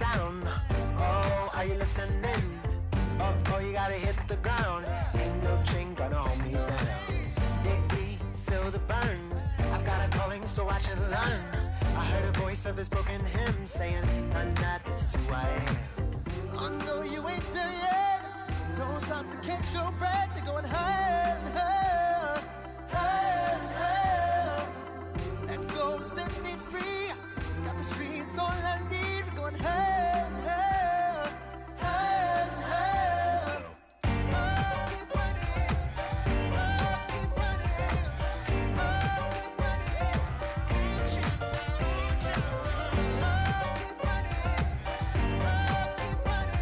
sound. Oh, are you listening? Oh, you gotta hit the ground. Ain't no chain gonna hold me down. Dig deep, feel the burn. I've got a calling, so watch and learn. I heard a voice of his broken hymn saying, none that this is who I am. I know you ain't there yet. Don't stop to catch your breath. You're going higher and higher, higher and higher. Let go, set me free. Got the streets all I need. We're going higher and higher, higher and higher. Oh, keep running. Oh, keep running. Oh, keep running. Keep running. Oh, keep running. Oh, keep running.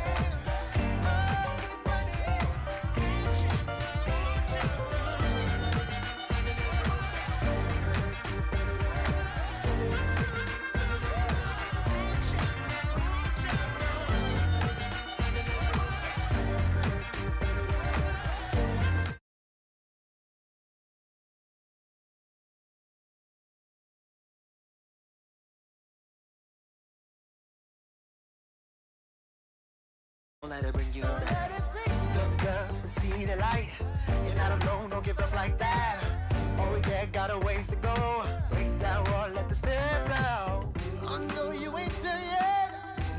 Don't let it bring you down. Good girl, and see the light. You're not alone, don't give up like that. Oh yeah, got a ways to go. Break that wall, let the spirit flow. I know you ain't there yet.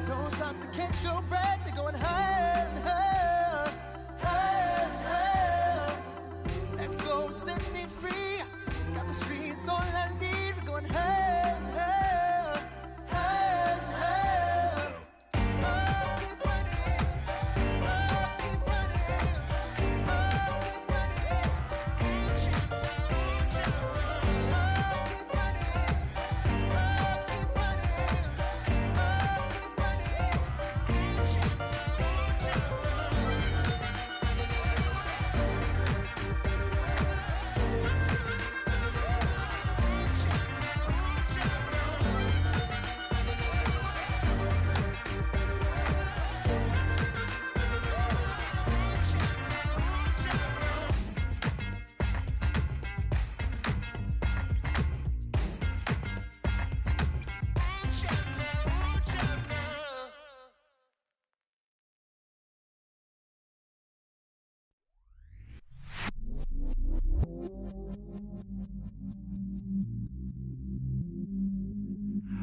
Don't stop to catch your breath. You're going higher and higher, higher and higher. Let go, set me free. Got the streets all I need. We're going higher and higher, higher and higher. Oh, keep running. Oh, keep running. Oh, keep running. Keep running. Oh, keep running. Oh, keep running. Oh, keep running.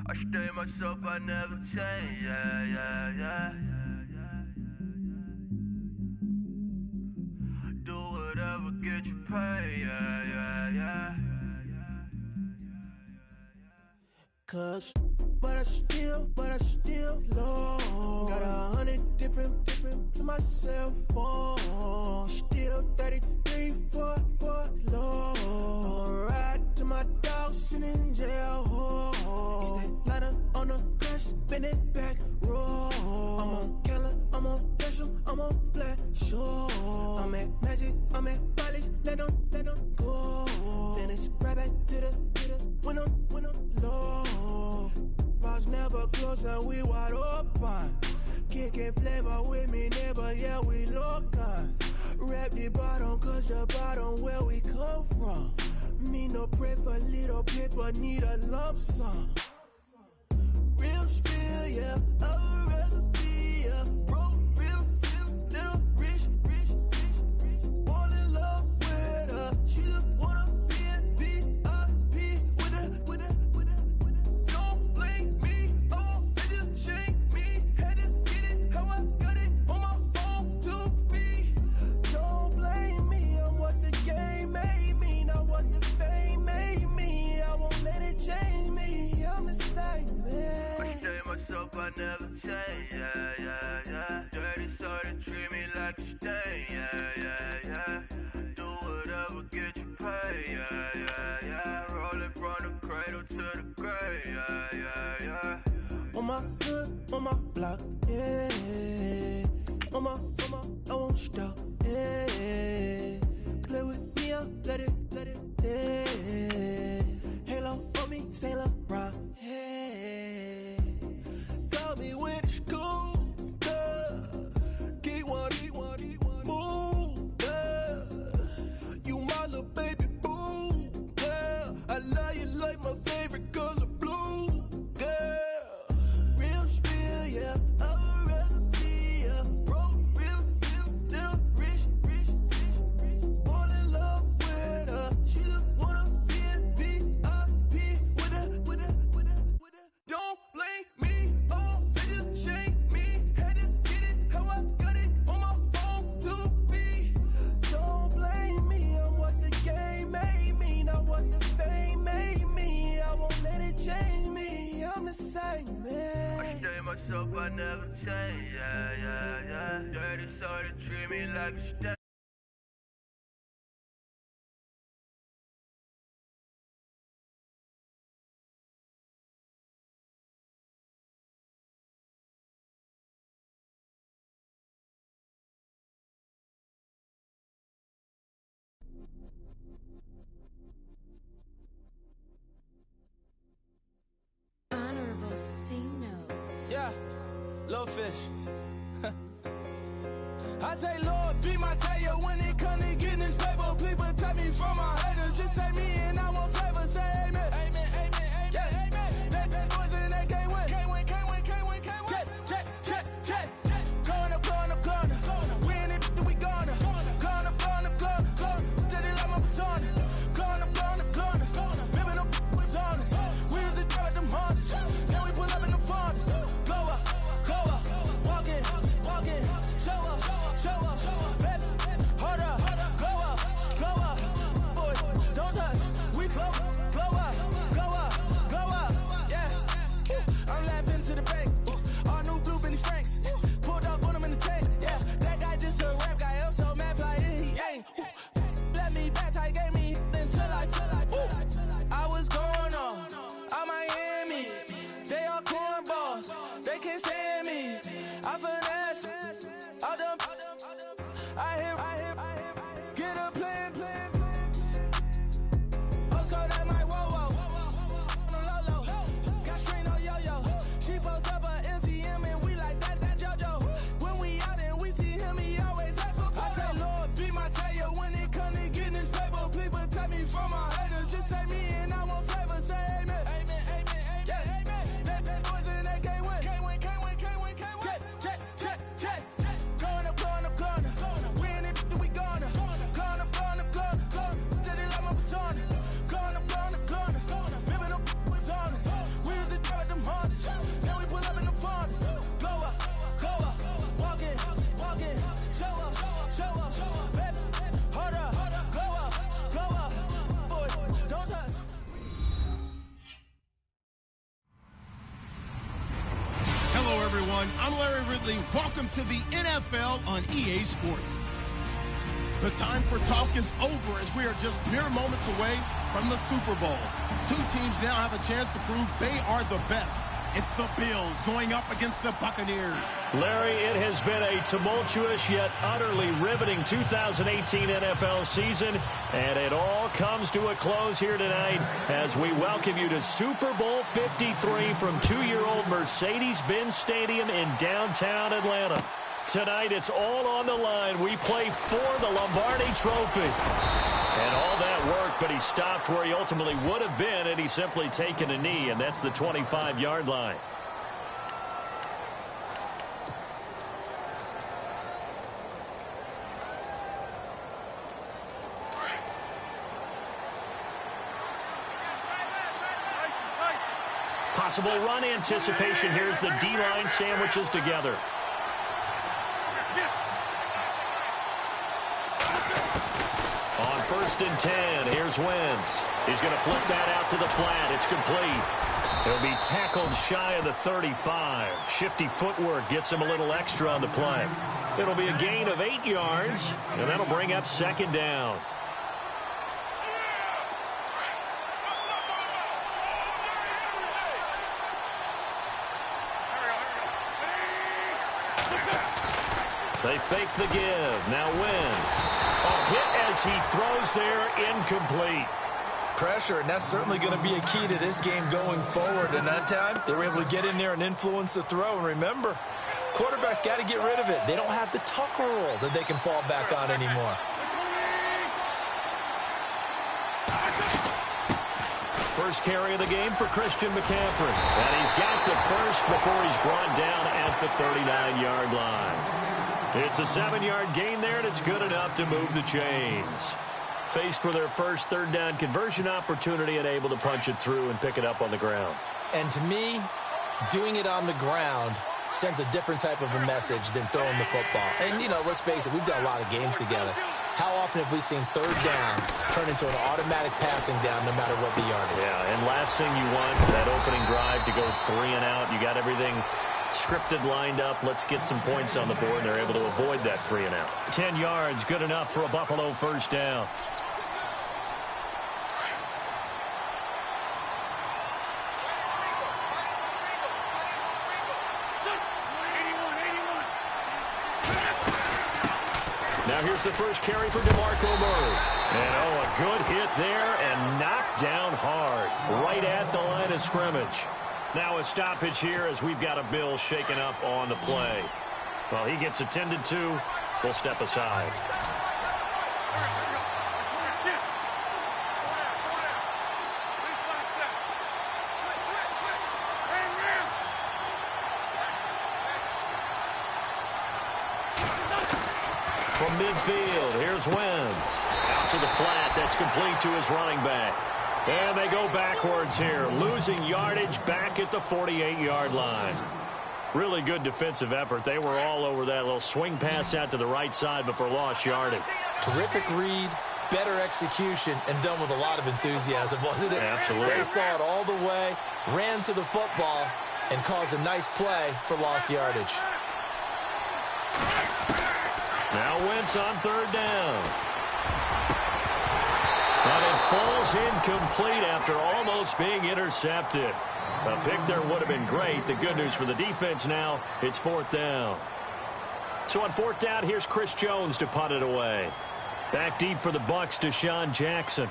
I stay myself, I never change, yeah, yeah, yeah. Do whatever, get you paid, yeah, yeah, yeah. Cause, but I still low. Got 100 different to my cell phone. Still 33 for low. I'ma ride to my dog sitting in jail. It's that lighter on the grass, spin it back, roll. I'm on Keller, I'm on Bishop, I'm on Flat Shore. I'm at Magic, I'm at Follies, let them go. Then it's right back to the when I'm low. Bars never close and we wide open. Kicking flavor with me, neighbor, yeah, we local. Rap the bottom, cause the bottom where we come from. Me no pray for little paper, need a lump sum. Real spill, yeah, a recipe, yeah. Broke, real, little rich. Fall in love with her, she just wanna be in VIP with it. Don't blame me, oh, they just shake me. Had to get it, how I got it, on my own 2 feet. Don't blame me, I'm what the game made me, not what the fame made me. I won't let it change me, I'm the same man. I stay myself, I never change, yeah, yeah, yeah. Dirty so they treat me like a stain, yeah, yeah, yeah. Do whatever, get you paid, yeah, yeah, yeah. Rolling from the cradle to the grave, yeah, yeah, yeah. On my hood, on my block, yeah. On my, I won't stop, yeah. Play with me, I'll let it, yeah. Halo on me, Saint Laurent, yeah. Got me with the school, keep one, move, you my little baby boo, girl. I love you like my favorite color blue, girl. Real spill, yeah. the same, man. I stay myself, I never change, yeah, yeah, yeah. Dirty soda, treat me like a stain. Honorable C notes. Yeah, little fish. I say, Lord, be my savior when it comes to getting this paper. Please protect me from my haters. Just say me and I won't favor. Say amen. Amen, amen, amen. Yeah, amen. That boys and they can't win. Can't win, can't win, can't win, can't win. Jet. Going up. We in it, we gonna. Going up. Did it like my persona. Going up. Living up was honest. We was the drive them hardest. Then we pull up in the farthest. Glow up. Walk in. Show up. Baby, hold up. Glow up. Boy, don't touch. We glow up. Yeah. I'm laughing to the bank. All new blue Benny Franks. Pulled up on him in the tank. Yeah, that guy just a rap guy. I'm so mad, fly in, he ain't. Let me back, tight, gave me until I was going on. I'm Miami. They all cornballs. They can't stand me. I finesse. All them. I hear. Get a plan. Oscar, that might whoa. Low. Got strain on yo-yo. She post up a MCM and we like that JoJo. When we out and we see him, he always ask for photo. I say, Lord, be my savior when it come to getting this paper. Please protect me from my haters. Just say me and I won't favor. Say amen. Amen. Yeah, amen. That boys and they can't win. Can't win. Jet. Going up. We in it, we gonna. Going up. Did it like my persona. Going up. Living up was honest. We was the drive them hardest. Then we pull up in the farthest. Glow up. Walk in. Show up. Baby, hold up. Glow up. Boy, don't touch. Hello, everyone. I'm Larry Ridley. Welcome to the NFL on EA Sports. The time for talk is over as we are just mere moments away from the Super Bowl. Two teams now have a chance to prove they are the best. It's the Bills going up against the Buccaneers. Larry, it has been a tumultuous yet utterly riveting 2018 NFL season, and it all comes to a close here tonight as we welcome you to Super Bowl 53 from 2-year-old Mercedes-Benz Stadium in downtown Atlanta. Tonight, it's all on the line. We play for the Lombardi Trophy. And all that work, but he stopped where he ultimately would have been had he simply taken a knee, and that's the 25-yard line. Possible run anticipation. Here's the D-line sandwiches together. On 1st and 10, here's Wentz. He's going to flip that out to the flat. It's complete. He'll be tackled shy of the 35. Shifty footwork gets him a little extra on the play. It'll be a gain of 8 yards, and that'll bring up 2nd down. They fake the give. Now Wentz. A hit as he throws there, incomplete. Pressure, and that's certainly going to be a key to this game going forward. And that time, they were able to get in there and influence the throw. And remember, quarterbacks got to get rid of it. They don't have the Tucker rule that they can fall back on anymore. First carry of the game for Christian McCaffrey. And he's got the first before he's brought down at the 39-yard line. It's a 7-yard gain there, and it's good enough to move the chains. Faced with their first 3rd down conversion opportunity and able to punch it through and pick it up on the ground. And to me, doing it on the ground sends a different type of a message than throwing the football. And, you know, let's face it, we've done a lot of games together. How often have we seen third down turn into an automatic passing down no matter what the yardage? Yeah, and last thing you want, that opening drive to go 3 and out. You got everything scripted, lined up. Let's get some points on the board, and they're able to avoid that 3 and out. 10 yards, good enough for a Buffalo first down. Now here's the first carry for DeMarco Murray. And, a good hit there and knocked down hard right at the line of scrimmage. Now a stoppage here as we've got a Bill shaken up on the play. Well, he gets attended to. We'll step aside. From midfield, here's Wentz. Out to the flat, that's complete to his running back. And they go backwards here, losing yardage back at the 48-yard line. Really good defensive effort. They were all over that little swing pass out to the right side before lost yardage. Terrific read, better execution, and done with a lot of enthusiasm, wasn't it? Absolutely. They saw it all the way, ran to the football, and caused a nice play for lost yardage. Now Wentz on third down. And it falls incomplete after almost being intercepted. A pick there would have been great. The good news for the defense now, it's fourth down. So on fourth down, here's Chris Jones to punt it away. Back deep for the Bucs, Deshaun Jackson.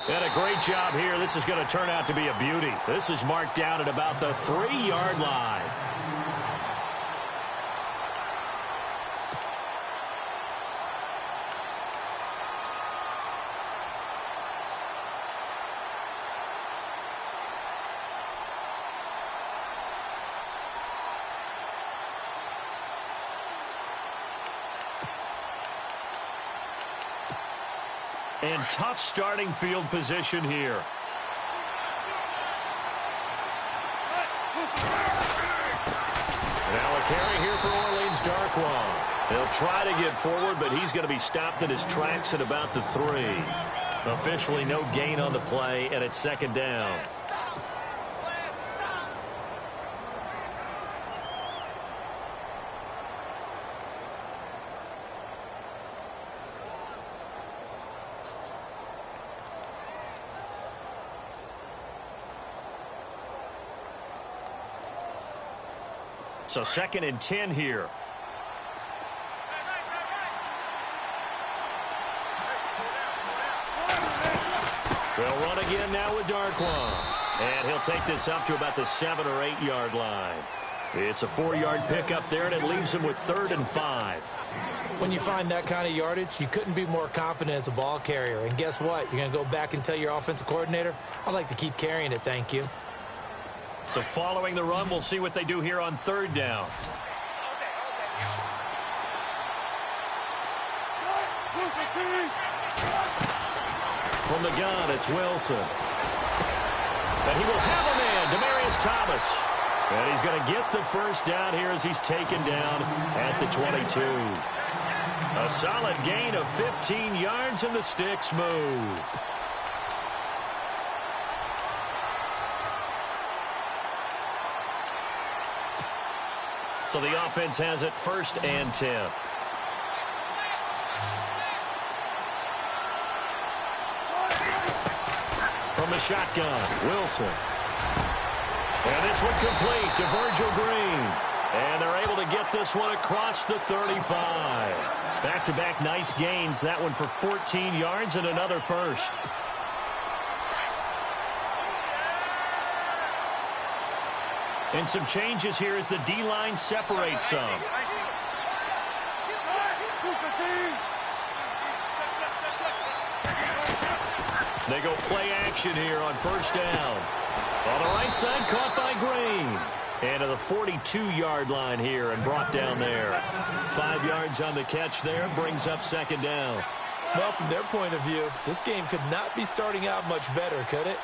And a great job here. This is going to turn out to be a beauty. This is marked down at about the 3-yard line. And tough starting field position here. Now a carry here for Orleans Darkwa. They'll try to get forward, but he's going to be stopped in his tracks at about the 3. Officially no gain on the play, and it's second down. So second and 10 here. They'll run again now with Darkwa. And he'll take this up to about the 7 or 8 yard line. It's a 4-yard pickup there, and it leaves him with 3rd and 5. When you find that kind of yardage, you couldn't be more confident as a ball carrier. And guess what? You're going to go back and tell your offensive coordinator, I'd like to keep carrying it, thank you. So following the run, we'll see what they do here on third down. From the gun, it's Wilson. And he will have a man, Demaryius Thomas. And he's going to get the first down here as he's taken down at the 22. A solid gain of 15 yards, and the sticks move. So the offense has it 1st and 10. From the shotgun, Wilson. And this one complete to Virgil Green. And they're able to get this one across the 35. Back-to-back nice gains. That one for 14 yards and another first. And some changes here as the D-line separates some. They go play action here on first down. On the right side, caught by Green. And to the 42-yard line here and brought down there. 5 yards on the catch there, brings up second down. Well, from their point of view, this game could not be starting out much better, could it?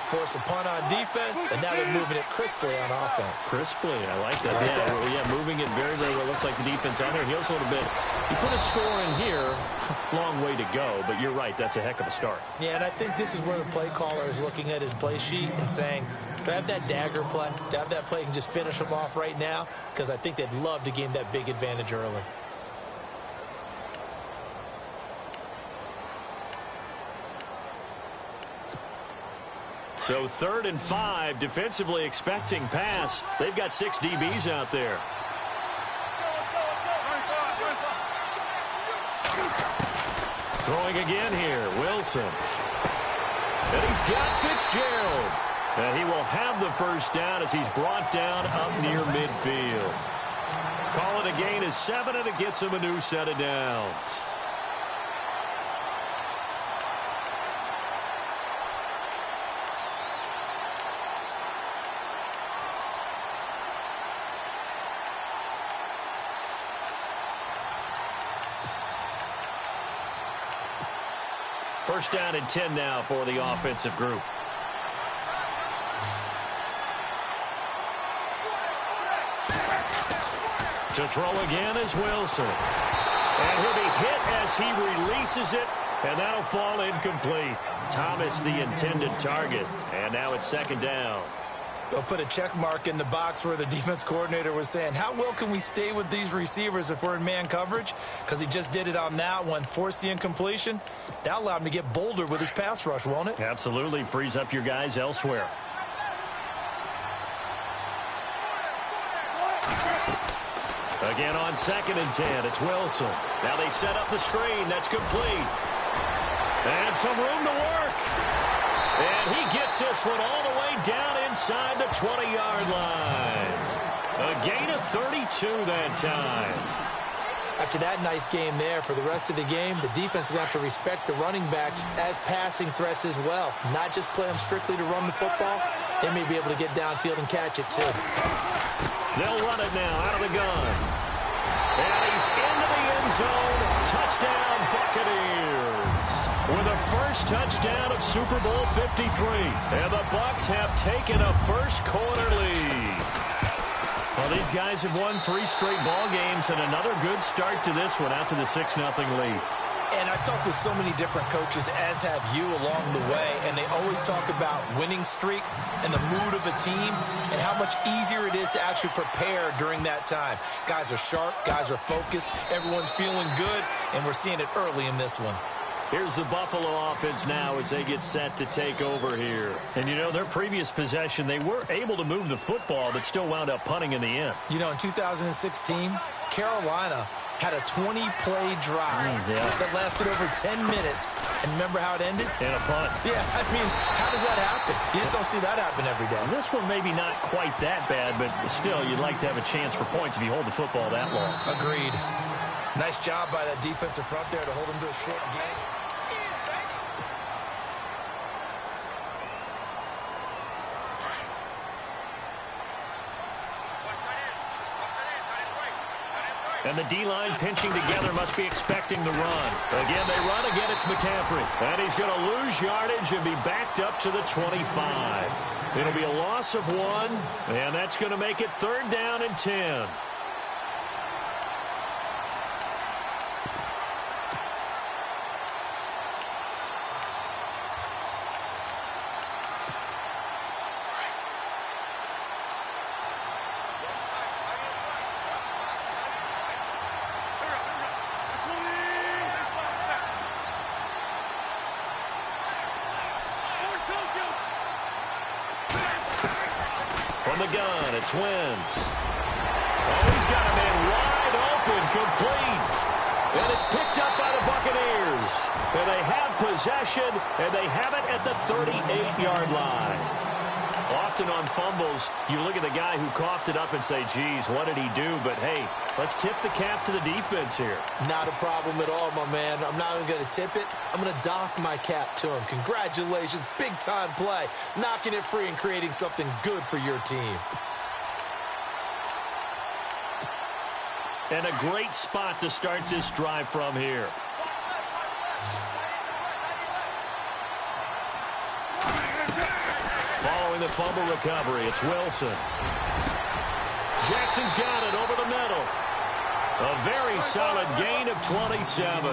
Force a punt on defense, and now they're moving it crisply on offense. Crisply, I like that. Yeah, moving it very, very well. Looks like the defense on there heals a little bit. You put a score in here, long way to go, but you're right, that's a heck of a start. Yeah, and I think this is where the play caller is looking at his play sheet and saying, do I have that dagger play? Do I have that play and just finish them off right now? Because I think they'd love to gain that big advantage early. So 3rd and 5, defensively expecting pass. They've got 6 DBs out there. Throwing again here, Wilson. And he's got Fitzgerald. And he will have the first down as he's brought down up near midfield. Call it a gain of 7, and it gets him a new set of downs. First down and 10 now for the offensive group. To throw again is Wilson. And he'll be hit as he releases it, and that'll fall incomplete. Thomas, the intended target, and now it's 2nd down. They'll put a check mark in the box where the defense coordinator was saying, how well can we stay with these receivers if we're in man coverage? Because he just did it on that one, forced the incompletion. That allowed him to get bolder with his pass rush, won't it? Absolutely. Frees up your guys elsewhere. Again on 2nd and 10, it's Wilson. Now they set up the screen. That's complete. And some room to work. And he gets this one all the way down inside the 20-yard line. A gain of 32 that time. After that nice game there, for the rest of the game, the defense will have to respect the running backs as passing threats as well. Not just play them strictly to run the football. They may be able to get downfield and catch it, too. They'll run it now out of the gun. And he's into the end zone. Touchdown, Buccaneers. With a first touchdown of Super Bowl 53. And the Bucs have taken a first-quarter lead. Well, these guys have won 3 straight ball games, and another good start to this one out to the 6-0 lead. And I've talked with so many different coaches, as have you, along the way, and they always talk about winning streaks and the mood of a team and how much easier it is to actually prepare during that time. Guys are sharp, guys are focused, everyone's feeling good, and we're seeing it early in this one. Here's the Buffalo offense now as they get set to take over here. And, you know, their previous possession, they were able to move the football but still wound up punting in the end. You know, in 2016, Carolina had a 20-play drive that lasted over 10 minutes. And remember how it ended? And a punt. Yeah, I mean, how does that happen? You just don't see that happen every day. This one maybe not quite that bad, but still, you'd like to have a chance for points if you hold the football that long. Agreed. Nice job by that defensive front there to hold them to a short game. And the D-line pinching together must be expecting the run. Again, they run again. It's McCaffrey. And he's going to lose yardage and be backed up to the 25. It'll be a loss of 1, and that's going to make it 3rd down and 10. From the gun, it's Wentz. Oh, he's got a man wide open, complete. And it's picked up by the Buccaneers. And they have possession, and they have it at the 38-yard line. Often on fumbles, you look at the guy who coughed it up and say, geez, what did he do? But, hey, let's tip the cap to the defense here. Not a problem at all, my man. I'm not even going to tip it. I'm going to doff my cap to him. Congratulations, big-time play. Knocking it free and creating something good for your team. And a great spot to start this drive from here. the fumble recovery. It's Wilson. Jackson's got it over the middle. A very solid gain of 27.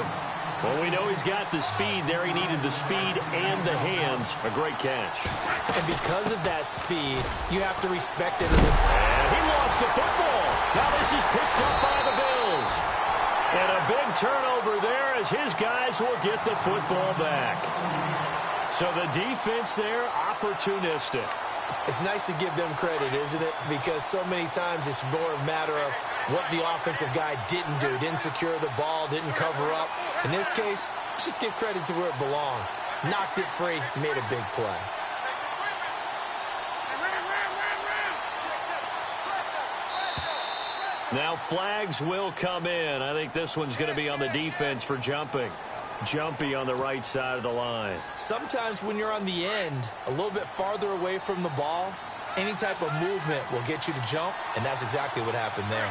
Well, we know he's got the speed there. He needed the speed and the hands. A great catch. And because of that speed, you have to respect it as a... And he lost the football. Now this is picked up by the Bills. And a big turnover there as his guys will get the football back. So the defense there, opportunistic. It's nice to give them credit, isn't it? Because so many times it's more a matter of what the offensive guy didn't do. Didn't secure the ball, didn't cover up. In this case, let's just give credit to where it belongs. Knocked it free, made a big play. Now flags will come in. I think this one's going to be on the defense for jumping. Jumpy on the right side of the line. Sometimes when you're on the end, a little bit farther away from the ball, any type of movement will get you to jump, and that's exactly what happened there.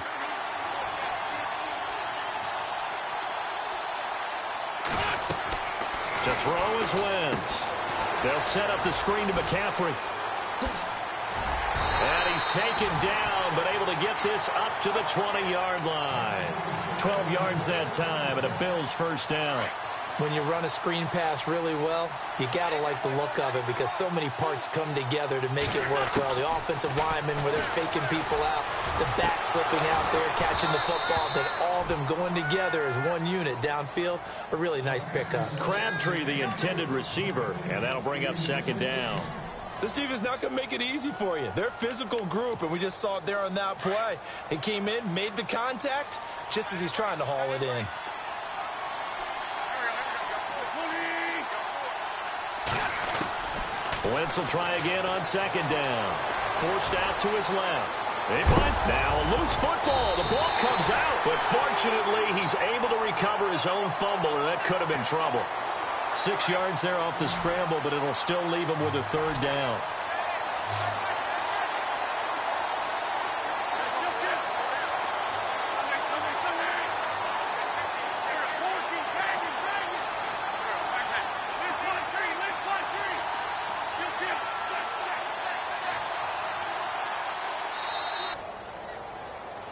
To throw is Wentz. They'll set up the screen to McCaffrey. And he's taken down, but able to get this up to the 20-yard line. 12 yards that time, and a Bills first down. When you run a screen pass really well, you got to like the look of it because so many parts come together to make it work well. The offensive linemen, where they're faking people out, the back slipping out there, catching the football, then all of them going together as one unit downfield. A really nice pickup. Crabtree, the intended receiver, and that'll bring up second down. This defense is not going to make it easy for you. They're a physical group, and we just saw it there on that play. They came in, made the contact, just as he's trying to haul it in. Wentz will try again on second down. Forced out to his left. Now a loose football. The ball comes out, but fortunately he's able to recover his own fumble, and that could have been trouble. 6 yards there off the scramble, but it'll still leave him with a third down.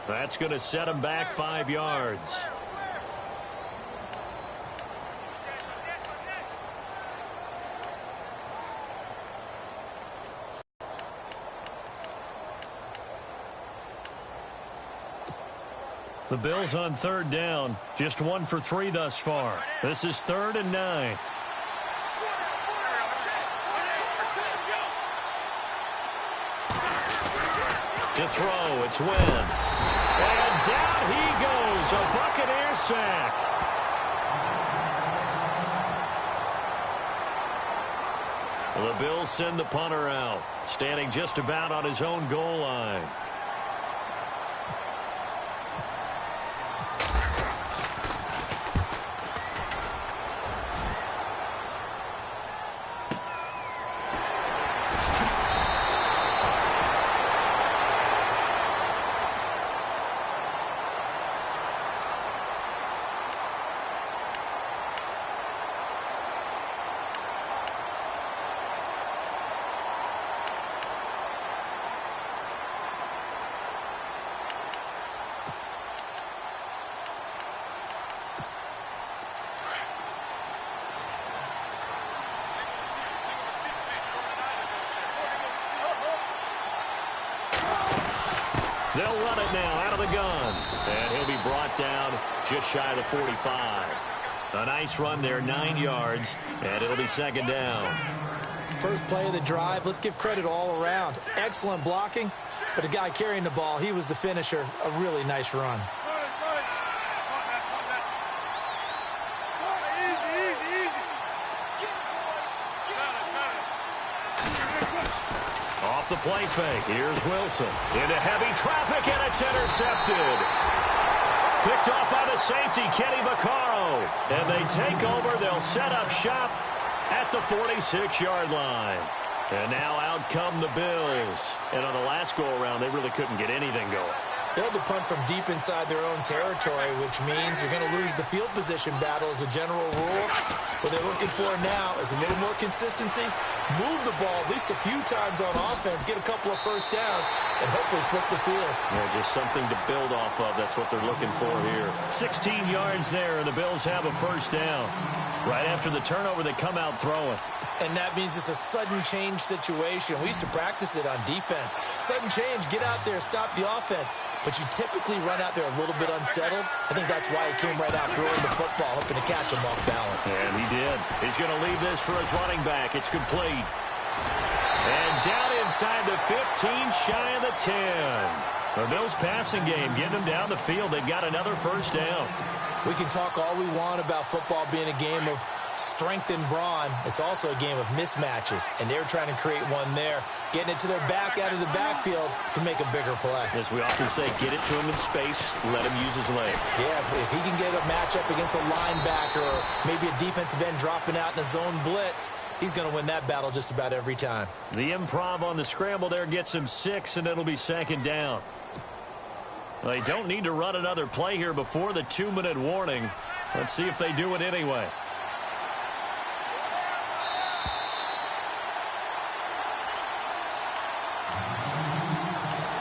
That's going to set him back 5 yards. The Bills on third down, just 1 for 3 thus far. This is 3rd and 9. To throw, it's Wentz. And down he goes, a Buccaneer sack. The Bills send the punter out, standing just about on his own goal line. They'll run it now out of the gun. And he'll be brought down just shy of the 45. A nice run there, 9 yards, and it'll be second down. First play of the drive, let's give credit all around. Excellent blocking, but the guy carrying the ball, he was the finisher. A really nice run. Off the play fake, here's Wilson. Into heavy traffic, and it's intercepted. Picked off by the safety, Kenny Vaccaro. And they take over. They'll set up shop at the 46-yard line. And now out come the Bills. And on the last go-around, they really couldn't get anything going. They had to punt from deep inside their own territory, which means you're going to lose the field position battle as a general rule. What they're looking for now is a little more consistency, move the ball at least a few times on offense, get a couple of first downs, and hopefully flip the field. Yeah, just something to build off of. That's what they're looking for here. 16 yards there, and the Bills have a first down. Right after the turnover, they come out throwing. And that means it's a sudden change situation. We used to practice it on defense. Sudden change, get out there, stop the offense. But you typically run out there a little bit unsettled. I think that's why he came right out throwing the football, hoping to catch him off balance. And he did. He's going to leave this for his running back. It's complete. And down inside the 15, shy of the 10. The Bills passing game, getting them down the field. They've got another first down. We can talk all we want about football being a game of strength and brawn. It's also a game of mismatches, and they're trying to create one there, getting it to their back out of the backfield to make a bigger play. As we often say, get it to him in space, let him use his leg. Yeah, if he can get a matchup against a linebacker or maybe a defensive end dropping out in a zone blitz, he's going to win that battle just about every time. The improv on the scramble there gets him 6, and it'll be second down. They don't need to run another play here before the 2-minute warning. Let's see if they do it anyway.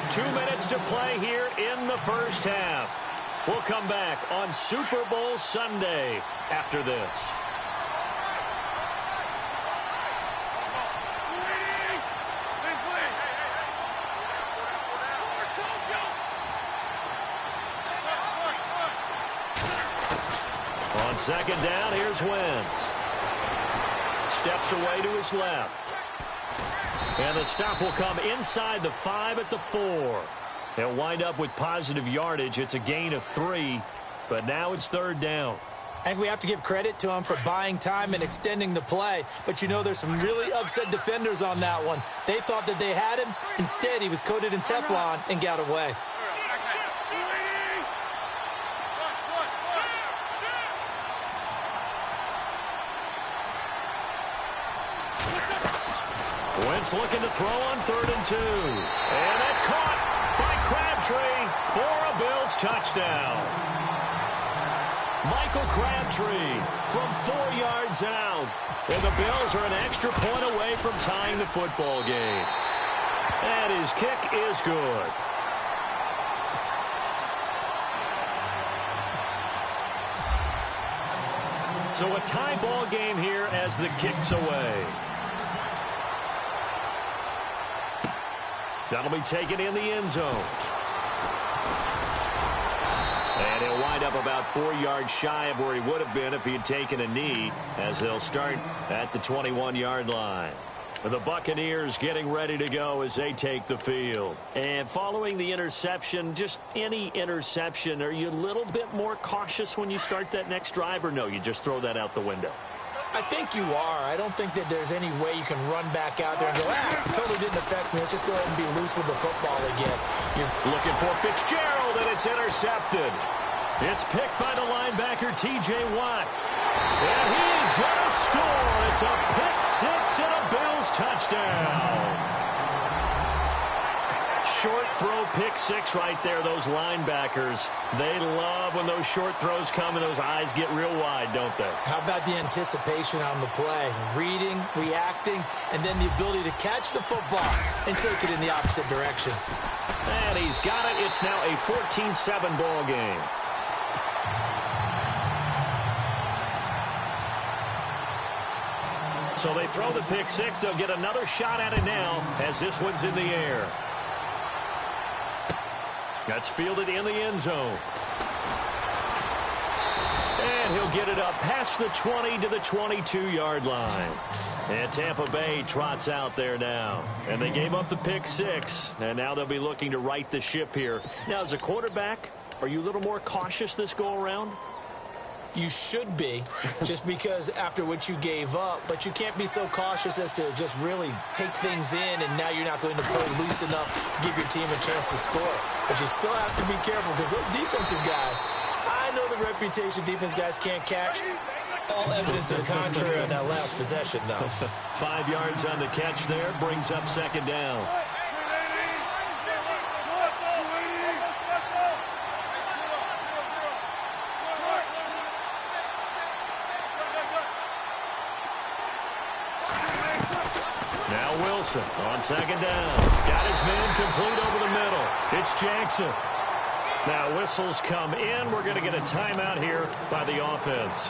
Two minutes to play here in the first half. We'll come back on Super Bowl Sunday after this. On second down, here's Wentz. Steps away to his left. And the stop will come inside the 5 at the 4. They'll wind up with positive yardage. It's a gain of 3, but now it's third down. I think we have to give credit to him for buying time and extending the play. But you know there's some really upset defenders on that one. They thought that they had him. Instead, he was coated in Teflon and got away. Wentz looking to throw on 3rd and 2. And that's caught by Crabtree for a Bills touchdown. Michael Crabtree from 4 yards out. And the Bills are an extra point away from tying the football game. And his kick is good. So a tie ball game here as the kick's away. That'll be taken in the end zone. And he'll wind up about 4 yards shy of where he would have been if he had taken a knee, as they'll start at the 21-yard line. The Buccaneers getting ready to go as they take the field. And following the interception, just any interception, are you a little bit more cautious when you start that next drive, or no, you just throw that out the window? I think you are. I don't think that there's any way you can run back out there and go, totally didn't affect me. Let's just go ahead and be loose with the football again. You're looking for Fitzgerald, and it's intercepted. It's picked by the linebacker, T.J. Watt. And he's going to score. It's a pick 6 and a Bills touchdown. Short throw, pick 6 right there. Those linebackers, they love when those short throws come and those eyes get real wide, don't they? How about the anticipation on the play? Reading, reacting, and then the ability to catch the football and take it in the opposite direction. And he's got it. It's now a 14-7 ball game. So they throw the pick 6. They'll get another shot at it now as this one's in the air. That's fielded in the end zone. And he'll get it up past the 20 to the 22-yard line. And Tampa Bay trots out there now. And they gave up the pick 6. And now they'll be looking to right the ship here. Now, as a quarterback, are you a little more cautious this go-around? You should be, just because after what you gave up. But you can't be so cautious as to just really take things in, and now you're not going to play loose enough to give your team a chance to score. But you still have to be careful, because those defensive guys, I know the reputation defense guys can't catch. All evidence to the contrary on that last possession, though. 5 yards on the catch there, brings up second down. Wilson on second down. Got his man complete over the middle. It's Jackson. Now whistles come in. We're going to get a timeout here by the offense,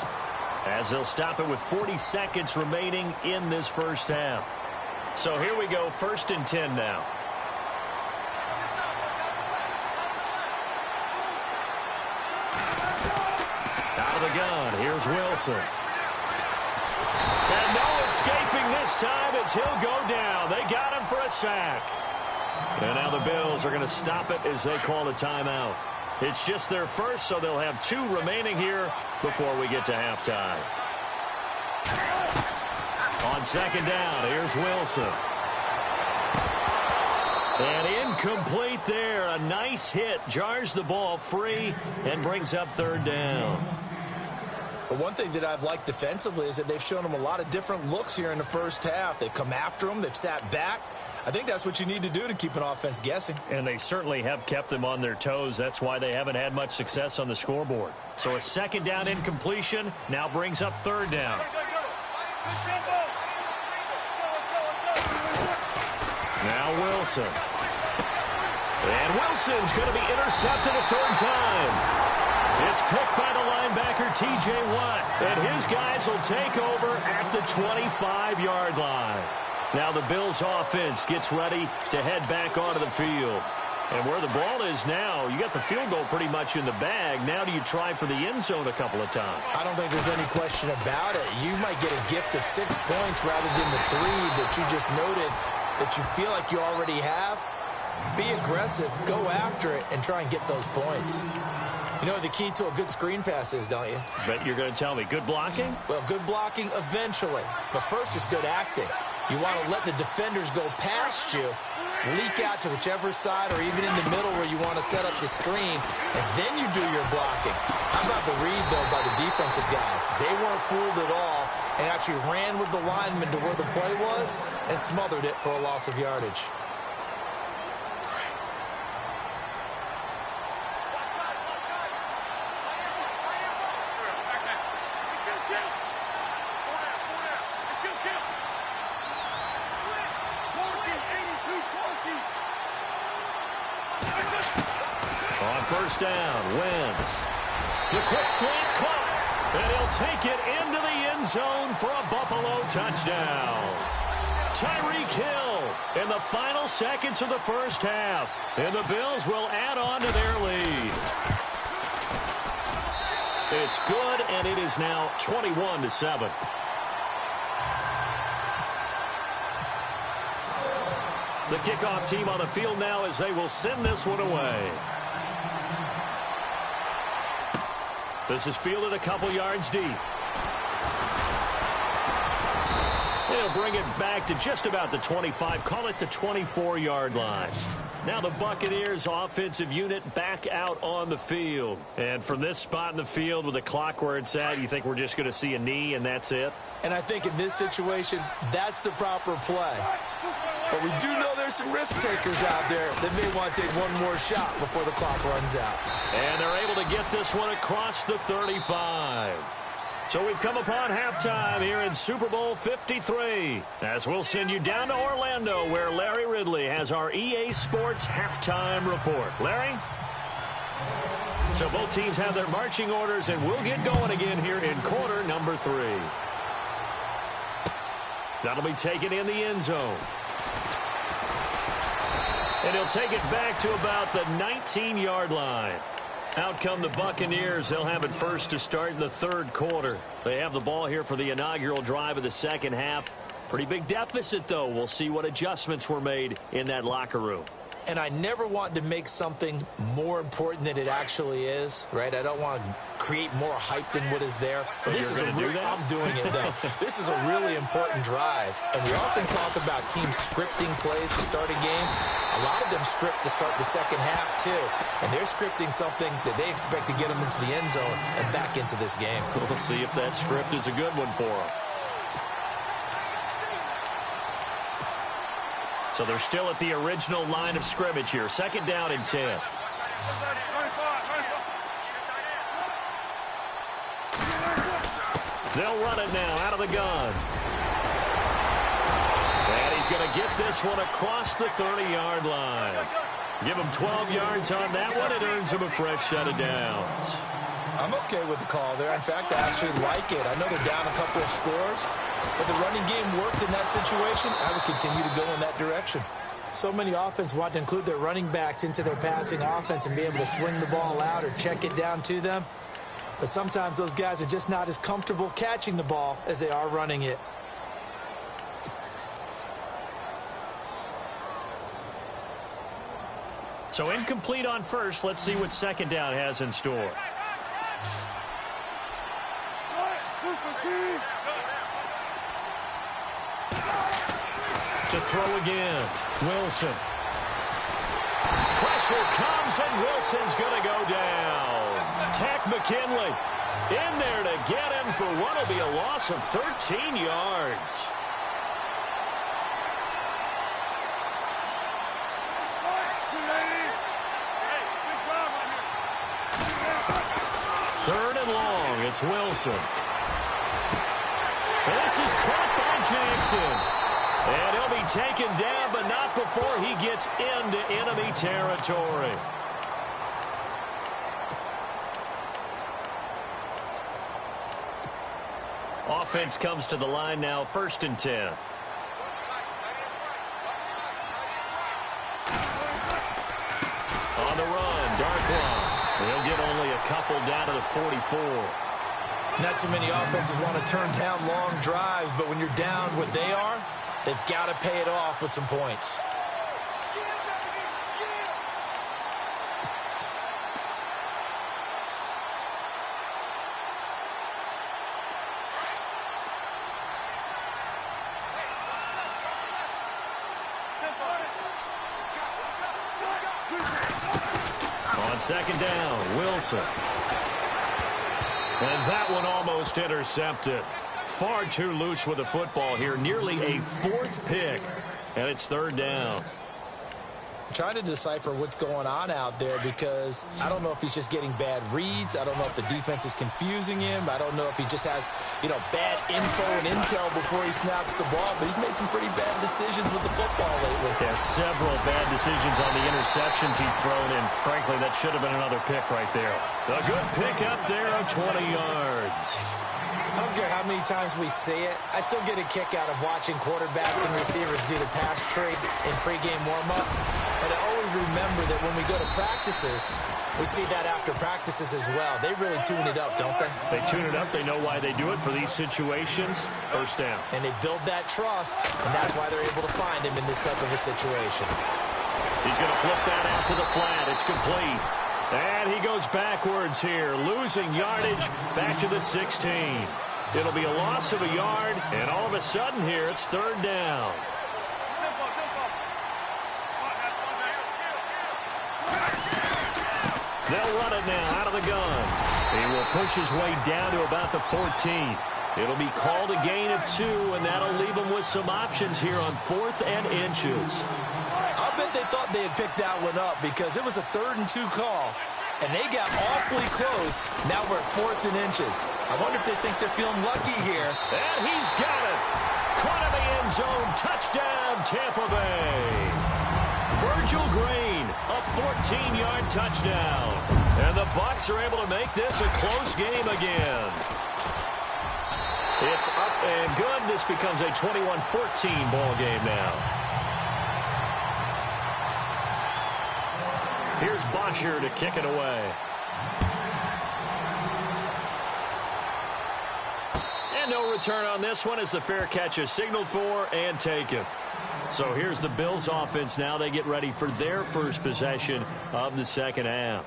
as they'll stop it with 40 seconds remaining in this first half. So here we go, 1st and 10 now. Out of the gun, here's Wilson. And no escaping this time as he'll go down. They got him for a sack. And now the Bills are going to stop it as they call a timeout. It's just their first, so they'll have 2 remaining here before we get to halftime. On second down, here's Wilson. And incomplete there. A nice hit. Jars the ball free and brings up 3rd down. But one thing that I've liked defensively is that they've shown them a lot of different looks here in the first half. They've come after them. They've sat back. I think that's what you need to do to keep an offense guessing. And they certainly have kept them on their toes. That's why they haven't had much success on the scoreboard. So a second down incompletion now brings up 3rd down. Now Wilson. And Wilson's going to be intercepted a 3rd time. It's picked by the linebacker, T.J. Watt. And his guys will take over at the 25-yard line. Now the Bills offense gets ready to head back onto the field. And where the ball is now, you got the field goal pretty much in the bag. Now do you try for the end zone a couple of times? I don't think there's any question about it. You might get a gift of 6 points rather than the 3 that you just noted that you feel like you already have. Be aggressive, go after it, and try and get those points. You know what the key to a good screen pass is, don't you? Bet you're going to tell me. Good blocking? Well, good blocking eventually. But first is good acting. You want to let the defenders go past you, leak out to whichever side or even in the middle where you want to set up the screen, and then you do your blocking. How about the read, though, by the defensive guys? They weren't fooled at all and actually ran with the lineman to where the play was and smothered it for a loss of yardage. On first down, Wentz. The quick slant caught, and he'll take it into the end zone for a Buffalo touchdown. Tyreek Hill in the final seconds of the first half, and the Bills will add on to their lead. It's good, and it is now 21-7. The kickoff team on the field now as they will send this one away. This is fielded a couple yards deep. They'll bring it back to just about the 25, call it the 24-yard line. Now the Buccaneers offensive unit back out on the field. And from this spot in the field with the clock where it's at, you think we're just going to see a knee and that's it? And I think in this situation, that's the proper play. But we do know there's some risk takers out there that may want to take one more shot before the clock runs out. And they're able to get this one across the 35. So we've come upon halftime here in Super Bowl 53. As we'll send you down to Orlando where Larry Ridley has our EA Sports halftime report. Larry? So both teams have their marching orders and we'll get going again here in quarter number 3. That'll be taken in the end zone. And he'll take it back to about the 19-yard line. Out come the Buccaneers. They'll have it first to start in the 3rd quarter. They have the ball here for the inaugural drive of the second half. Pretty big deficit, though. We'll see what adjustments were made in that locker room. And I never want to make something more important than it actually is, right? I don't want to create more hype than what is there. But this is I'm doing it, though. This is a really important drive. And we often talk about teams scripting plays to start a game. A lot of them script to start the second half, too. And they're scripting something that they expect to get them into the end zone and back into this game. We'll see if that script is a good one for them. So they're still at the original line of scrimmage here. 2nd down and 10. They'll run it now out of the gun. And he's going to get this one across the 30-yard line. Give him 12 yards on that one. It earns him a fresh set of downs. I'm okay with the call there. In fact, I actually like it. I know they're down a couple of scores, but the running game worked in that situation. I would continue to go in that direction. So many offenses want to include their running backs into their passing offense and be able to swing the ball out or check it down to them. But sometimes those guys are just not as comfortable catching the ball as they are running it. So incomplete on first. Let's see what second down has in store. To throw again, Wilson. Pressure comes, and Wilson's going to go down. Tech McKinley in there to get him for what will be a loss of 13 yards. Third and long, it's Wilson. This is caught by Jackson. And he'll be taken down, but not before he gets into enemy territory. Offense comes to the line now, 1st and 10. On the run, Darkwan. He'll get only a couple down to the 44. Not too many offenses want to turn down long drives, but when you're down what they are, they've got to pay it off with some points. On second down, Wilson. And that one almost intercepted. Far too loose with the football here. Nearly a 4th pick. And it's 3rd down. I'm trying to decipher what's going on out there because I don't know if he's just getting bad reads. I don't know if the defense is confusing him. I don't know if he just has, bad info and intel before he snaps the ball. But he's made some pretty bad decisions with the football lately. Yeah, several bad decisions on the interceptions he's thrown in. Frankly, that should have been another pick right there. A good pick up there of 20 yards. I don't care how many times we say it. I still get a kick out of watching quarterbacks and receivers do the pass trade in pregame warm-up. But I always remember that when we go to practices, we see that after practices as well. They really tune it up, don't they? They tune it up. They know why they do it for these situations. 1st down. And they build that trust, and that's why they're able to find him in this type of a situation. He's going to flip that out to the flat. It's complete. And he goes backwards here, losing yardage back to the 16. It'll be a loss of a yard, and all of a sudden here, it's 3rd down. They'll run it now out of the gun. He will push his way down to about the 14. It'll be called a gain of 2, and that'll leave him with some options here on 4th and inches. I'll bet they thought they had picked that one up because it was a 3rd and 2 call, and they got awfully close. Now we're at 4th and inches. I wonder if they think they're feeling lucky here. And he's got it. Caught in the end zone. Touchdown, Tampa Bay. Virgil Green, a 14-yard touchdown. And the Bucs are able to make this a close game again. It's up and good. This becomes a 21-14 ball game now. Here's Bosher to kick it away. And no return on this one as the fair catch is signaled for and taken. So here's the Bills offense now. They get ready for their first possession of the second half.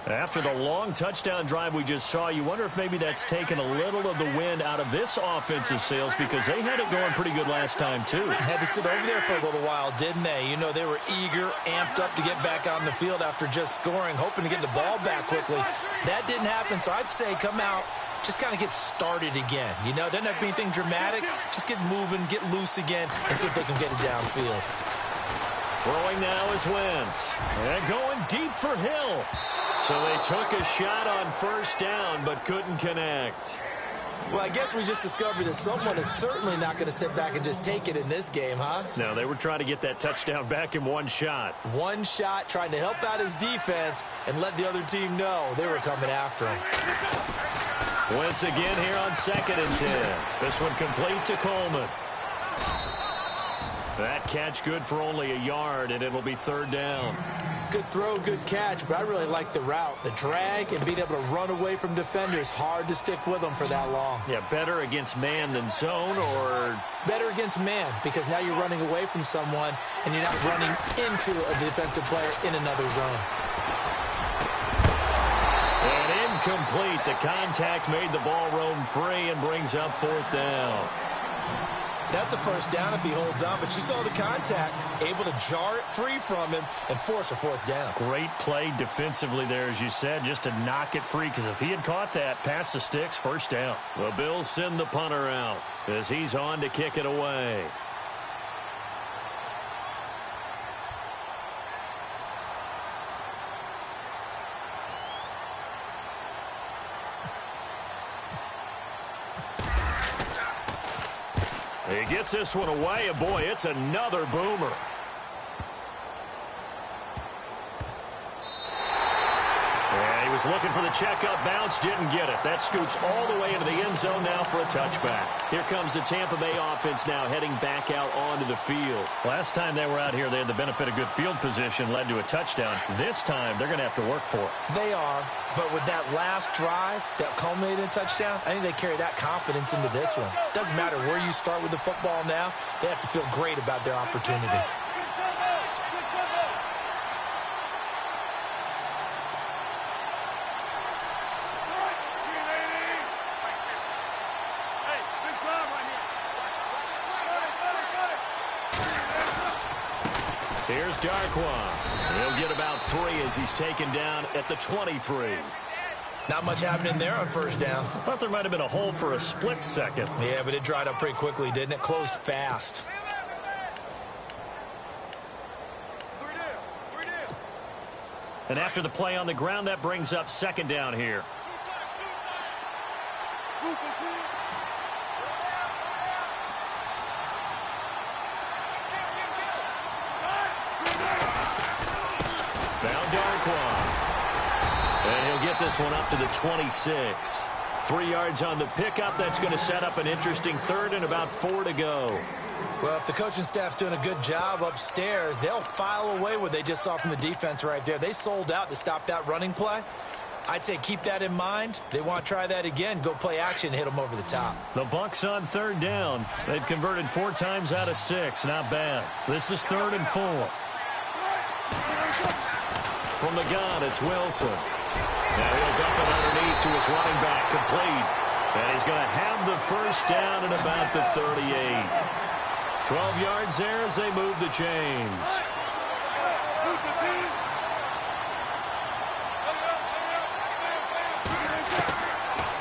After the long touchdown drive we just saw, you wonder if maybe that's taken a little of the wind out of this offensive sails because they had it going pretty good last time, too. Had to sit over there for a little while, didn't they? You know, they were eager, amped up to get back on the field after just scoring, hoping to get the ball back quickly. That didn't happen, so I'd say come out, just kind of get started again. You know, doesn't have to be anything dramatic. Just get moving, get loose again, and see if they can get it downfield. Throwing now is Wentz. And going deep for Hill. So they took a shot on 1st down, but couldn't connect. Well, I guess we just discovered that someone is certainly not going to sit back and just take it in this game, huh? No, they were trying to get that touchdown back in one shot. One shot, trying to help out his defense and let the other team know they were coming after him. Wentz again here on 2nd and 10. This one complete to Coleman. That catch good for only a yard, and it'll be 3rd down. Good throw, good catch, but I really like the route. The drag and being able to run away from defenders, hard to stick with them for that long. Yeah, better against man than zone, or? Better against man, because now you're running away from someone and you're not running into a defensive player in another zone. And incomplete. The contact made the ball roam free and brings up 4th down. That's a 1st down if he holds on, but you saw the contact, able to jar it free from him and force a 4th down. Great play defensively there, as you said, just to knock it free, because if he had caught that, past the sticks, 1st down. The Bills send the punter out as he's on to kick it away. He gets this one away, and boy, it's another boomer. And he was looking for the checkup bounce, didn't get it. That scoots all the way into the end zone now for a touchback. Here comes the Tampa Bay offense now heading back out onto the field. Last time they were out here, they had the benefit of good field position, led to a touchdown. This time, they're going to have to work for it. They are, but with that last drive that culminated in a touchdown, I think they carry that confidence into this one. Doesn't matter where you start with the football now, they have to feel great about their opportunity. Here's Darkwa. He'll get about 3 as he's taken down at the 23. Not much happening there on 1st down. Thought there might have been a hole for a split second. Yeah, but it dried up pretty quickly, didn't it? Closed fast. And after the play on the ground, that brings up 2nd down here. Now Darkwa. And he'll get this one up to the 26. 3 yards on the pickup. That's going to set up an interesting 3rd and about 4 to go. Well, if the coaching staff's doing a good job upstairs, they'll file away what they just saw from the defense right there. They sold out to stop that running play. I'd say keep that in mind. They want to try that again. Go play action, hit them over the top. The Bucs on 3rd down. They've converted 4 times out of 6. Not bad. This is 3rd and 4. From the gun, it's Wilson. Now he'll dump it underneath to his running back, complete. And he's going to have the 1st down at about the 38. 12 yards there as they move the chains.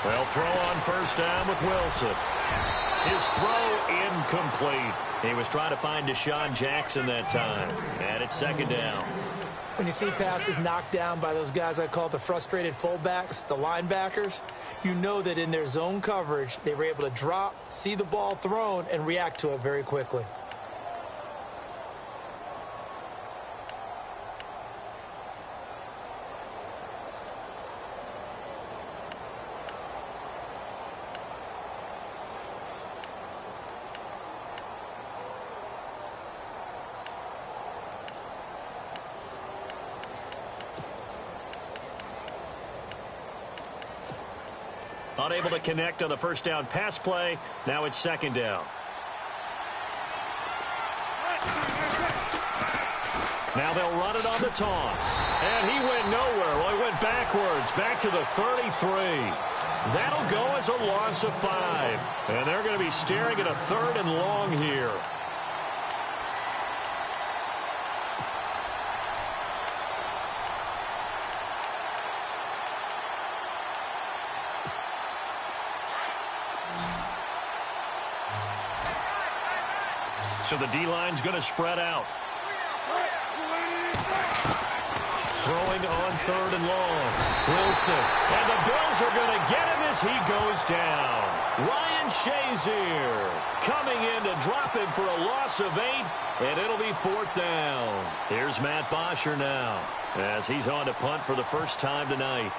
They'll throw on 1st down with Wilson. His throw incomplete. He was trying to find Deshaun Jackson that time. And it's 2nd down. When you see passes knocked down by those guys I call the frustrated fullbacks, the linebackers, you know that in their zone coverage, they were able to drop, see the ball thrown, and react to it very quickly. Unable to connect on the 1st down pass play. Now it's 2nd down. Now they'll run it on the toss. And he went nowhere. Well, he went backwards, back to the 33. That'll go as a loss of 5. And they're going to be staring at a 3rd and long here. So the D-line's going to spread out. Throwing on 3rd and long. Wilson. And the Bills are going to get him as he goes down. Ryan Shazier coming in to drop him for a loss of 8, and it'll be 4th down. Here's Matt Bosher now as he's on to punt for the first time tonight.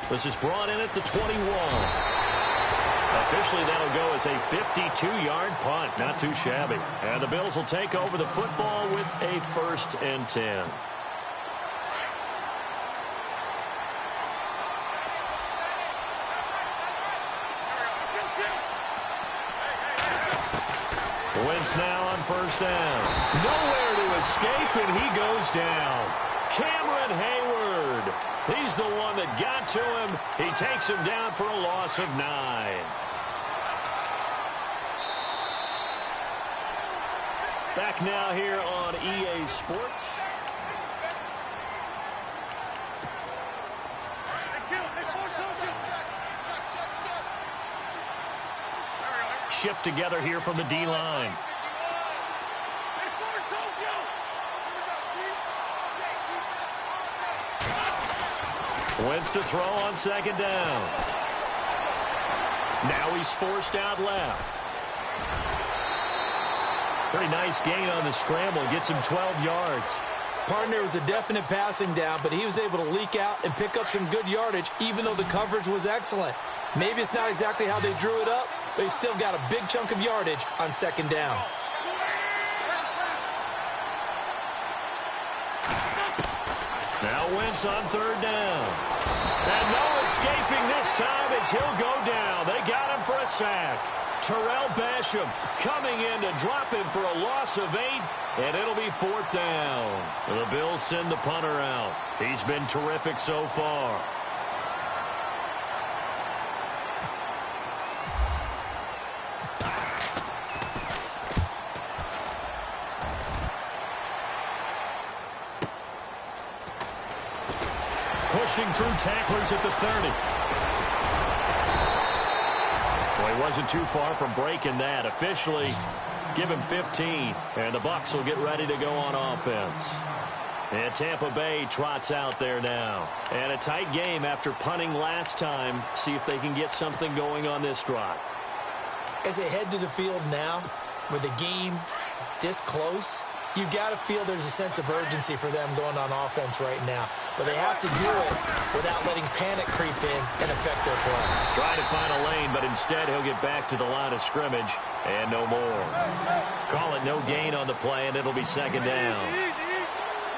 This is brought in at the 21. Officially, that'll go as a 52-yard punt. Not too shabby. And the Bills will take over the football with a 1st and 10. Wentz now on 1st down. Nowhere to escape, and he goes down. Cameron Hayward. He's the one that got to him. He takes him down for a loss of 9. Back now here on EA Sports. Shift together here from the D-line. Wentz to throw on 2nd down. Now he's forced out left. Pretty nice gain on the scramble. Gets him 12 yards. Partner was a definite passing down, but he was able to leak out and pick up some good yardage, even though the coverage was excellent. Maybe it's not exactly how they drew it up, but he still got a big chunk of yardage on 2nd down. Now Wentz on 3rd down. And no escaping this time as he'll go down. They got him for a sack. Terrell Basham coming in to drop him for a loss of 8, and it'll be 4th down. The Bills send the punter out. He's been terrific so far. Pushing through tacklers at the 30. Well, he wasn't too far from breaking that. Officially, give him 15, and the Bucs will get ready to go on offense. And Tampa Bay trots out there now. And a tight game after punting last time. See if they can get something going on this drive. As they head to the field now, with the game this close, you've got to feel there's a sense of urgency for them going on offense right now. But they have to do it without letting panic creep in and affect their play. Trying to find a lane, but instead he'll get back to the line of scrimmage and no more. Call it no gain on the play, and it'll be 2nd down.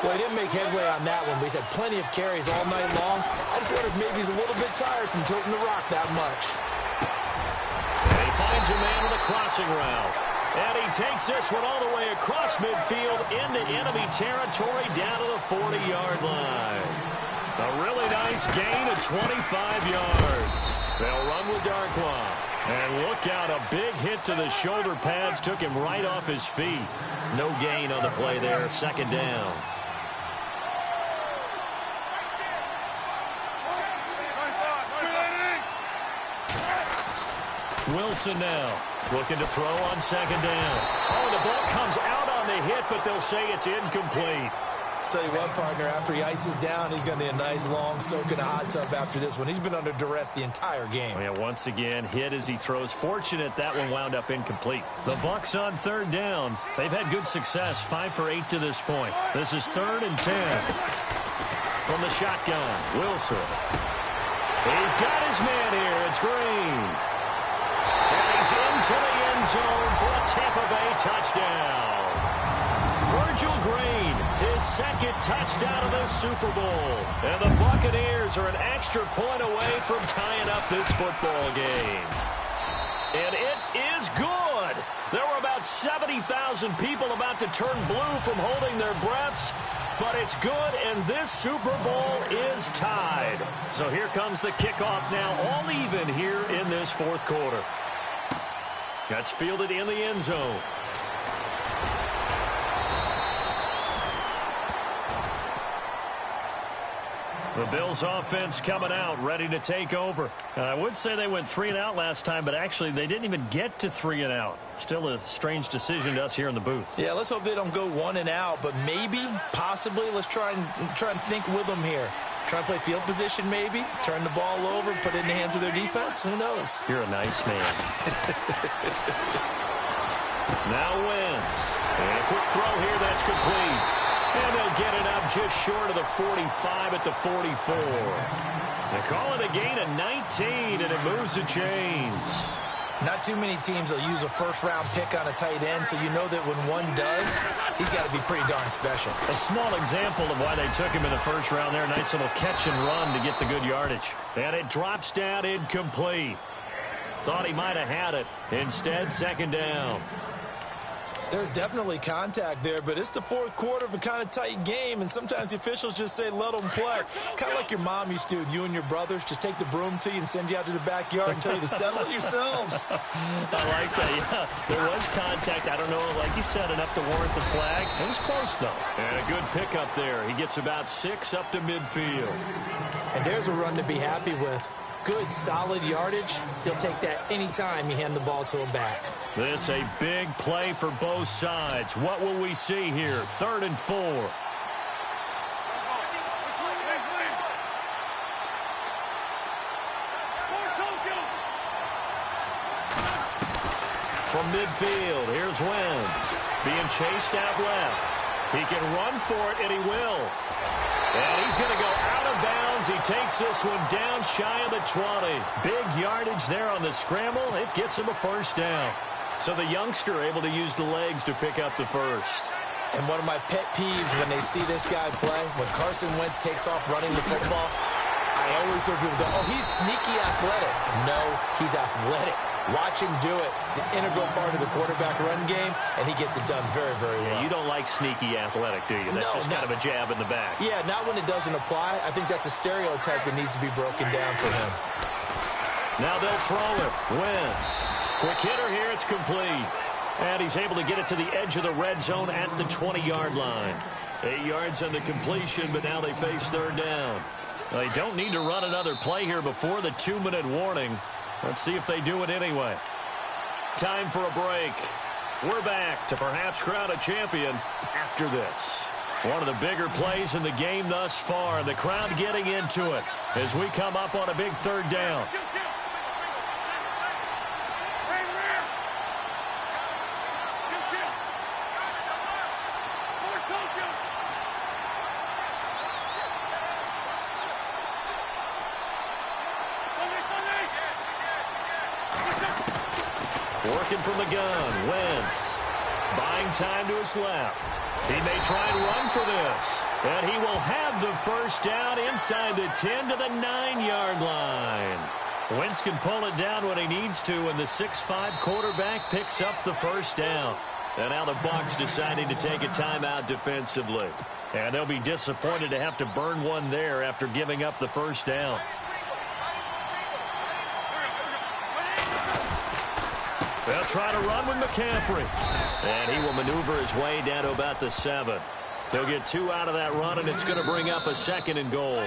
Well, he didn't make headway on that one, but he's had plenty of carries all night long. I just wonder if maybe he's a little bit tired from toting the rock that much. And he finds a man with a crossing route. And he takes this one all the way across midfield into enemy territory down to the 40-yard line. A really nice gain of 25 yards. They'll run with Darkwa. And look out, a big hit to the shoulder pads took him right off his feet. No gain on the play there, 2nd down. Wilson now looking to throw on 2nd down. Oh, the ball comes out on the hit, but they'll say it's incomplete. Tell you what, partner, after he ices down, he's going to need a nice long soak in a hot tub after this one. He's been under duress the entire game. Oh, yeah, once again, hit as he throws. Fortunate that one wound up incomplete. The Bucs on 3rd down. They've had good success, 5 for 8 to this point. This is 3rd and 10. From the shotgun, Wilson. He's got his man here. It's Green. And he's into the end zone for a Tampa Bay touchdown. Virgil Green, his 2nd touchdown of the Super Bowl. And the Buccaneers are an extra point away from tying up this football game. And it is good. There were about 70,000 people about to turn blue from holding their breaths. But it's good, and this Super Bowl is tied. So here comes the kickoff now, all even here in this 4th quarter. That's fielded in the end zone. The Bills offense coming out, ready to take over. I would say they went 3 and out last time, but actually they didn't even get to 3 and out. Still a strange decision to us here in the booth. Yeah, let's hope they don't go 1 and out, but maybe, possibly, let's try and think with them here. Try and play field position maybe, turn the ball over, put it in the hands of their defense. Who knows? You're a nice man. Now Wentz. And a quick throw here, that's complete. And they'll get it up just short of the 45 at the 44. They call it a gain of 19, and it moves the chains. Not too many teams will use a first-round pick on a tight end, so you know that when one does, he's got to be pretty darn special. A small example of why they took him in the first round there. Nice little catch and run to get the good yardage. And it drops down incomplete. Thought he might have had it. Instead, second down. There's definitely contact there, but it's the fourth quarter of a kind of tight game, and sometimes the officials just say, let them play. Kind of like your mom used to do with you and your brothers. Just take the broom to you and send you out to the backyard and tell you to settle it yourselves. I like that, yeah. There was contact. I don't know, like you said, enough to warrant the flag. It was close, though. And a good pickup there. He gets about 6 up to midfield. And there's a run to be happy with. Good, solid yardage. He'll take that anytime you hand the ball to him back. This a big play for both sides. What will we see here? 3rd and 4. From midfield, here's Wentz. Being chased out left. He can run for it, and he will. And he's going to go out of bounds. He takes this one down shy of the 20. Big yardage there on the scramble. It gets him a first down. So the youngster able to use the legs to pick up the first. And one of my pet peeves when they see this guy play, when Carson Wentz takes off running the football, I always hear people go, oh, he's sneaky athletic. No, he's athletic. Watch him do it. It's an integral part of the quarterback run game, and he gets it done very, very well. Yeah, you don't like sneaky athletic, do you? That's just kind of a jab in the back. Yeah, not when it doesn't apply. I think that's a stereotype that needs to be broken down for him. Now they'll throw it. Wentz. Quick hitter here. It's complete. And he's able to get it to the edge of the red zone at the 20-yard line. 8 yards on the completion, but now they face 3rd down. They don't need to run another play here before the 2-minute warning. Let's see if they do it anyway. Time for a break. We're back to perhaps crown a champion after this. One of the bigger plays in the game thus far. The crowd getting into it as we come up on a big 3rd down. Working from the gun, Wentz. Buying time to his left. He may try and run for this. And he will have the first down inside the 10 to the 9-yard line. Wentz can pull it down when he needs to, and the 6'5" quarterback picks up the first down. And now the Bucs deciding to take a timeout defensively. And they'll be disappointed to have to burn one there after giving up the first down. They'll try to run with McCaffrey. And he will maneuver his way down to about the 7. He'll get 2 out of that run, and it's going to bring up a 2nd and goal.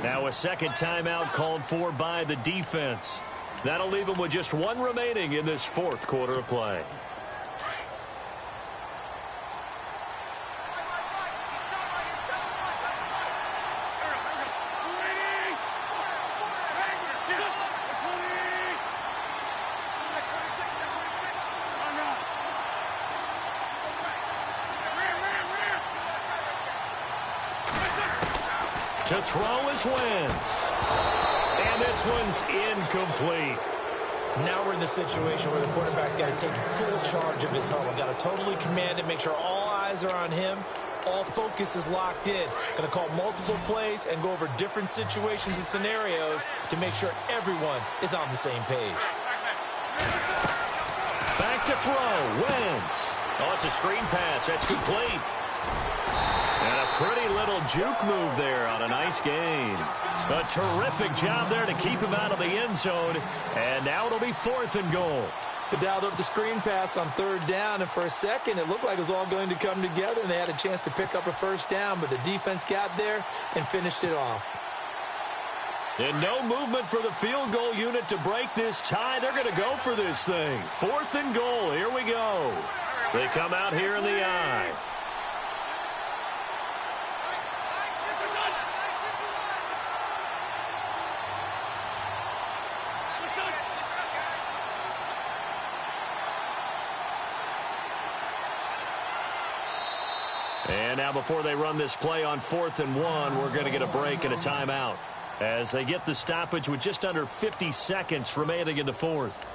Now a second timeout called for by the defense. That'll leave him with just 1 remaining in this 4th quarter of play. To throw is Wentz. And this one's incomplete. Now we're in the situation where the quarterback's got to take full charge of his huddle. Got to totally command it, make sure all eyes are on him. All focus is locked in. Going to call multiple plays and go over different situations and scenarios to make sure everyone is on the same page. Back to throw. Wentz. Oh, it's a screen pass. That's complete. And a pretty little juke move there on a nice gain. A terrific job there to keep him out of the end zone. And now it'll be 4th and goal. They dialed up the screen pass on 3rd down, and for a second it looked like it was all going to come together, and they had a chance to pick up a first down, but the defense got there and finished it off. And no movement for the field goal unit to break this tie. They're going to go for this thing. 4th and goal. Here we go. They come out here in the I. And now before they run this play on 4th and 1, we're going to get a break and a timeout as they get the stoppage with just under 50 seconds remaining in the 4th.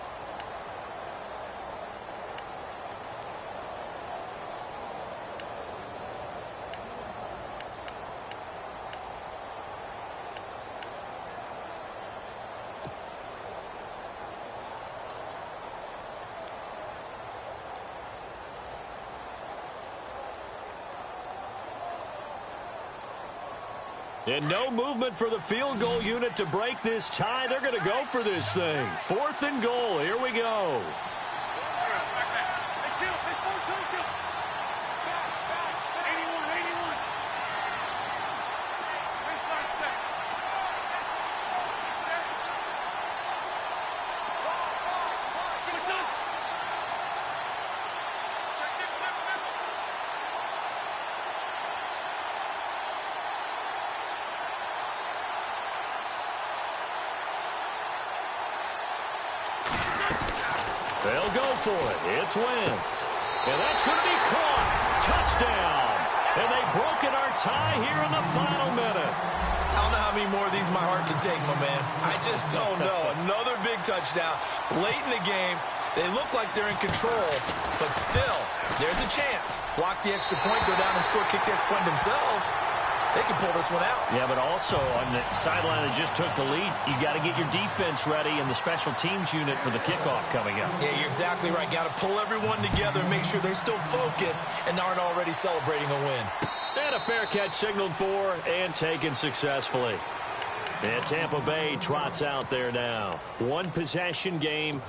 And no movement for the field goal unit to break this tie. They're going to go for this thing. 4th and goal. Here we go. They'll go for it. It's Wentz. And that's going to be caught. Touchdown. And they've broken our tie here in the final minute. I don't know how many more of these my heart can take, my man. I just don't know. Another big touchdown. Late in the game, they look like they're in control, but still, there's a chance. Block the extra point, go down and score, kick the extra point themselves. They can pull this one out. Yeah, but also on the sideline that just took the lead, you got to get your defense ready and the special teams unit for the kickoff coming up. Yeah, you're exactly right. Got to pull everyone together, make sure they're still focused and aren't already celebrating a win. And a fair catch signaled for and taken successfully. And Tampa Bay trots out there now. One possession game,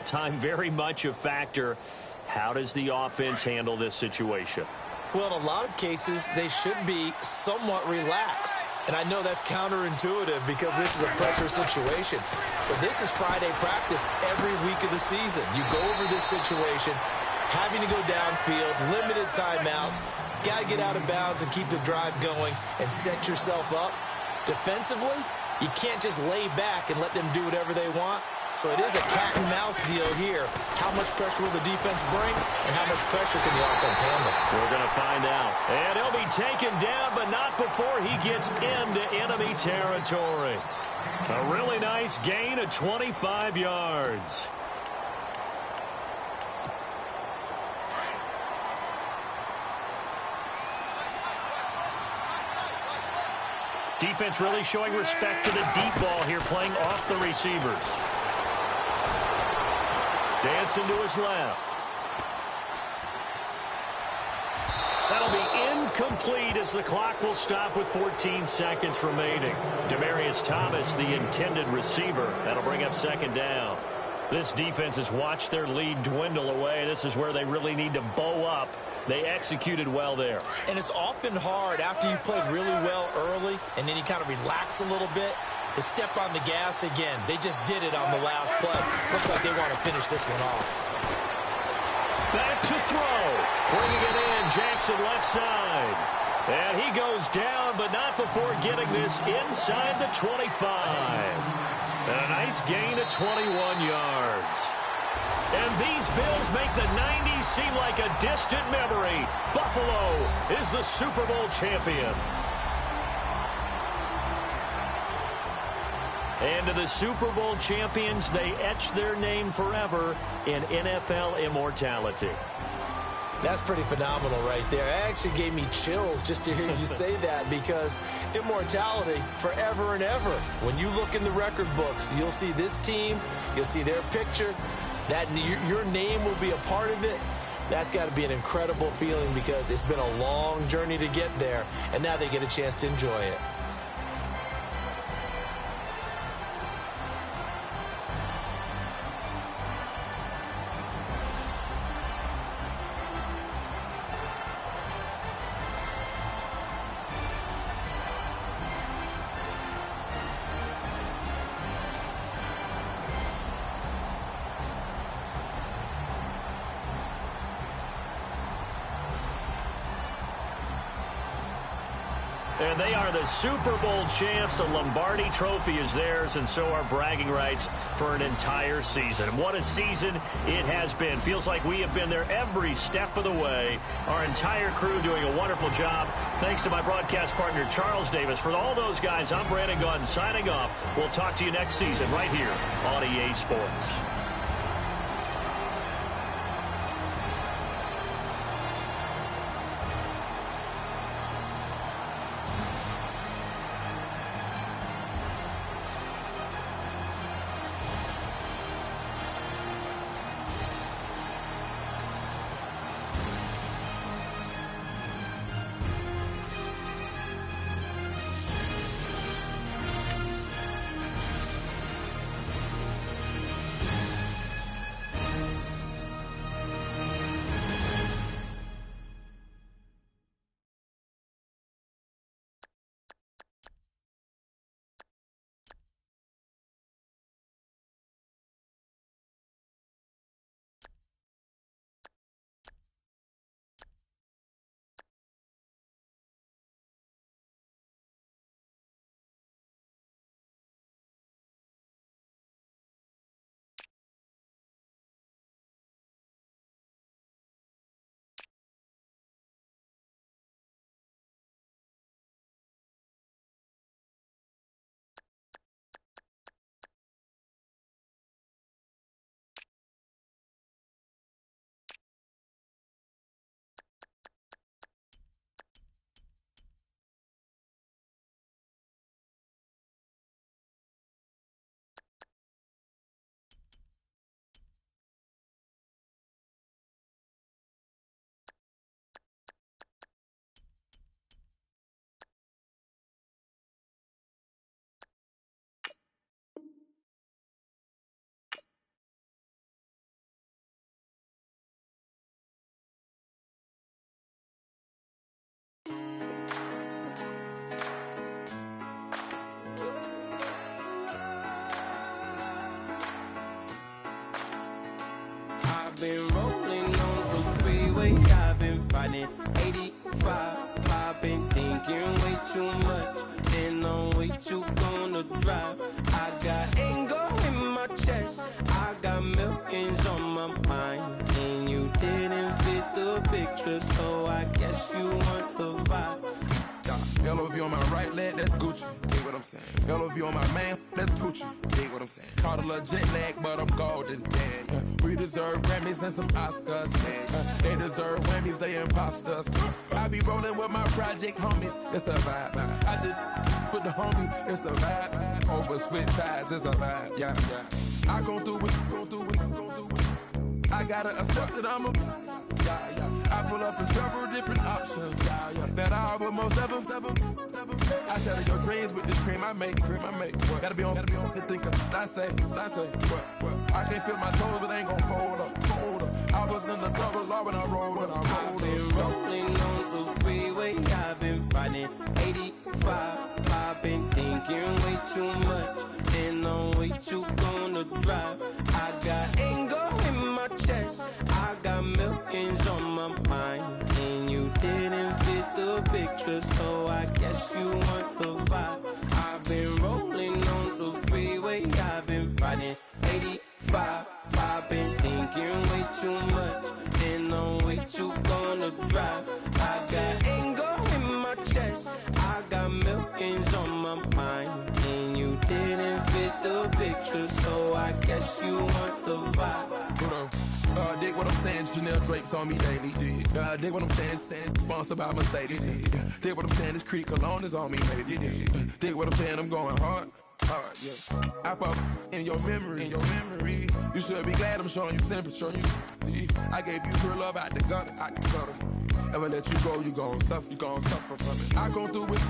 time very much a factor. How does the offense handle this situation? Well, in a lot of cases, they should be somewhat relaxed. And I know that's counterintuitive because this is a pressure situation. But this is Friday practice every week of the season. You go over this situation, having to go downfield, limited timeouts, got to get out of bounds and keep the drive going and set yourself up. Defensively, you can't just lay back and let them do whatever they want. So it is a cat-and-mouse deal here. How much pressure will the defense bring, and how much pressure can the offense handle? We're going to find out. And he'll be taken down, but not before he gets into enemy territory. A really nice gain of 25 yards. Defense really showing respect to the deep ball here, playing off the receivers. Dancing to his left. That'll be incomplete as the clock will stop with 14 seconds remaining. Demaryius Thomas, the intended receiver. That'll bring up second down. This defense has watched their lead dwindle away. This is where they really need to bow up. They executed well there. And it's often hard after you've played really well early and then you kind of relax a little bit to step on the gas again. They just did it on the last play. Looks like they want to finish this one off. Back to throw. Bringing it in, Jackson left side. And he goes down, but not before getting this inside the 25. And a nice gain of 21 yards. And these Bills make the 90s seem like a distant memory. Buffalo is the Super Bowl champion. And to the Super Bowl champions, they etch their name forever in NFL immortality. That's pretty phenomenal right there. It actually gave me chills just to hear you say that because immortality forever and ever. When you look in the record books, you'll see this team, you'll see their picture, that your name will be a part of it. That's got to be an incredible feeling because it's been a long journey to get there, and now they get a chance to enjoy it. And they are the Super Bowl champs. The Lombardi Trophy is theirs, and so are bragging rights for an entire season. What a season it has been. Feels like we have been there every step of the way. Our entire crew doing a wonderful job. Thanks to my broadcast partner, Charles Davis. For all those guys, I'm Brandon Gunn signing off. We'll talk to you next season right here on EA Sports. I've been rolling on the freeway, I've been riding 85. I've been thinking way too much, and I'm way too gonna drive. I got anger in my chest, I got millions on my mind, and you didn't fit the picture, so I guess you want the vibe. LOV on my right leg, that's Gucci. Dig what I'm saying. LOV on my man, that's Gucci. Dig what I'm saying. Caught a little jet lag, but I'm golden. Yeah. We deserve Grammys and some Oscars. They deserve Whammies, they imposters. I be rolling with my project homies. It's a vibe. I just put the homie. It's a vibe. Over switch sides, it's a vibe. Yeah. I gon' do it, gon' do it, gon' do it. I gotta accept that I'm a. Yeah. I pull up in several different options. That I but most of them. I shatter your dreams with this cream I make. What? Gotta be on the thinker. I say. What? I can't feel my toes, but ain't gon' fold up. I was in the double law when I rolled. I've been rolling on the freeway, I've been riding 85. I've been thinking way too much, and I'm way too gonna drive. I got anger in my chest, I got millions on my mind, and you didn't fit the picture, so I guess you want the vibe. I've been rolling on the freeway, I've been riding 85. I've been thinking way too much, and I'm way too gonna drive. I got anger in my chest, I got millions on my mind, and you didn't fit the picture, so I guess you want the vibe. Dig what I'm saying, Chanel drapes on me daily. Dig what I'm saying, sponsored by Mercedes. Dig what I'm saying, this Creek alone is on me, baby. Dig what I'm saying, I'm going hard, yeah. I pop in your memory. You should be glad I'm showing you sympathy. I gave you pure love out the gutter, Ever let you go, you gon' suffer from it. I gon' do it.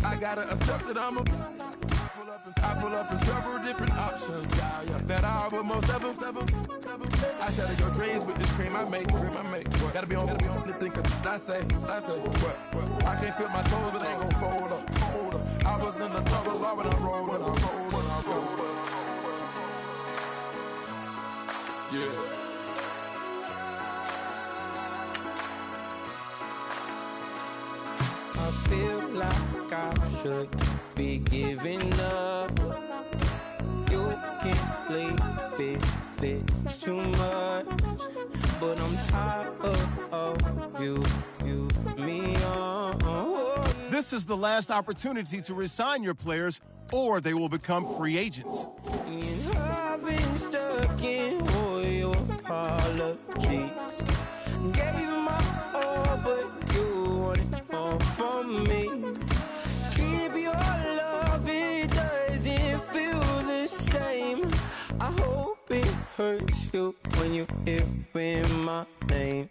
I gotta accept that I'm a. I pull up in several different options. That I but most of them. I shatter your dreams with this cream I make. What? Gotta be on the thinker. I say. What? I can't feel my toes, but ain't gon' fold up. I was in the double law when I rolled. Yeah. I feel like I should be giving up. You can't leave it's too much. But I'm tired of you, me on. This is the last opportunity to resign your players, or they will become free agents. And I've been stuck in all your apologies. Gave my all, but you wanted more from me. Keep your love, it doesn't feel the same. I hope it hurts you when you hear my name.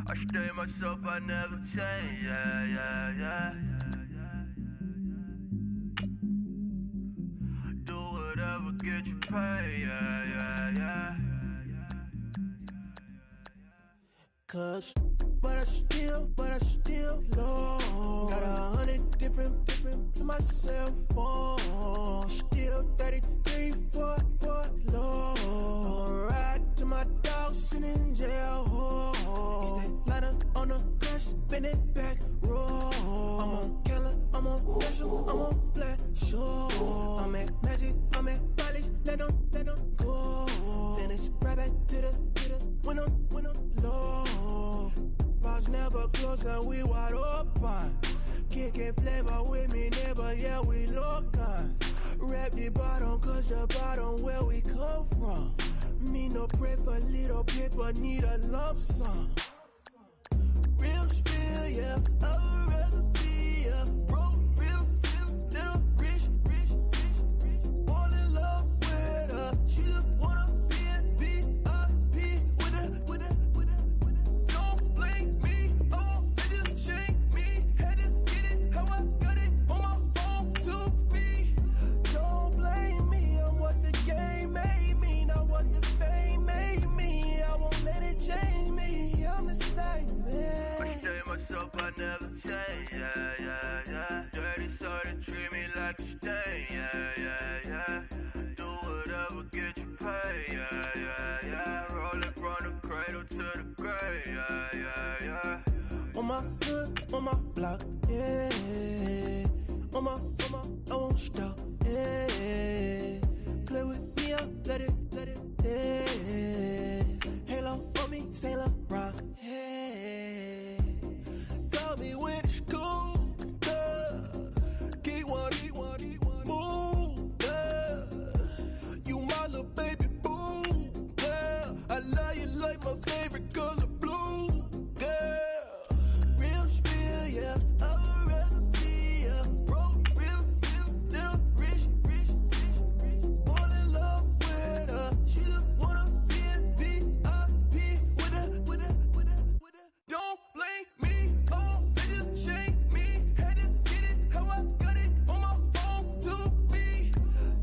I stay myself, I never change, yeah. Do whatever, get you paid, yeah. Cause, but I still low. Got 100 different in my cell phone. Still 33 for low. I'ma ride to my dog sitting in jail. He's that liner on the grass, spin it back, roll. I'm on Keller, I'm on Special, I'm on Flat Show. I'm at Magic, I'm at Polish, let them go. Then it's right back to the window low. Bars never close and we wide open. Kicking flavor with me, neighbor, yeah, we local. Rap the bottom, cause the bottom where we come from. Me no pray for little paper, need a lump sum. Real spill, yeah, I would rather be a broke, real, little rich. All in love with her, she just wanna be a VIP with her. Don't blame me, oh, they just shame me. Had to get it, how I got it on my phone to be. Don't blame me, I'm what the game made me, not what the fame made me. I won't let it change me, I'm the same man. I stay myself, I never change, yeah. Dirty sort of treat me like a stain, yeah. Do whatever, get you paid, yeah. Rolling from the cradle to the grave, yeah. On my hood, on my block, yeah. On my, I won't stop, yeah. Play with me, I let it, yeah. Halo on me, Sailor Rock, yeah. Got me with the school, keep one, move, yeah. You my little baby boo, yeah. I love you like my favorite color blue, girl. Real spill, yeah, I would rather be a broke, real, little rich. All in love with her, she just wanna be a VIP with her. Don't blame me, oh, they just shame me. Had to get it, how I got it on my phone to be.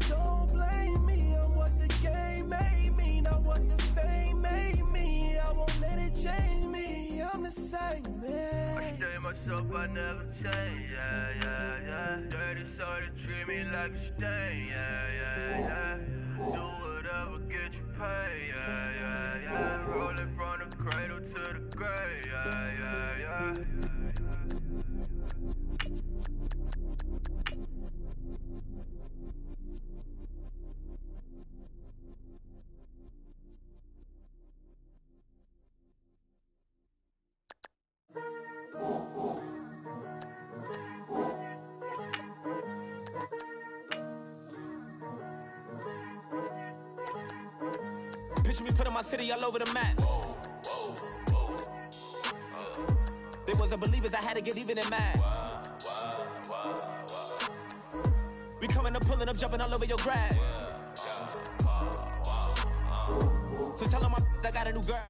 Don't blame me, I'm what the game made me, not what the fame made me. I won't let it change me, I'm the same I man. stay myself, I never change, yeah. Dirty sort of treat me like a stain, yeah. Do whatever, get you paid, yeah. Rolling from the cradle to the grave, yeah. Picture me putting my city all over the map. They wasn't believers, I had to get even and mad. We coming up, pulling up, jumping all over your grass. So tell them I got a new girl.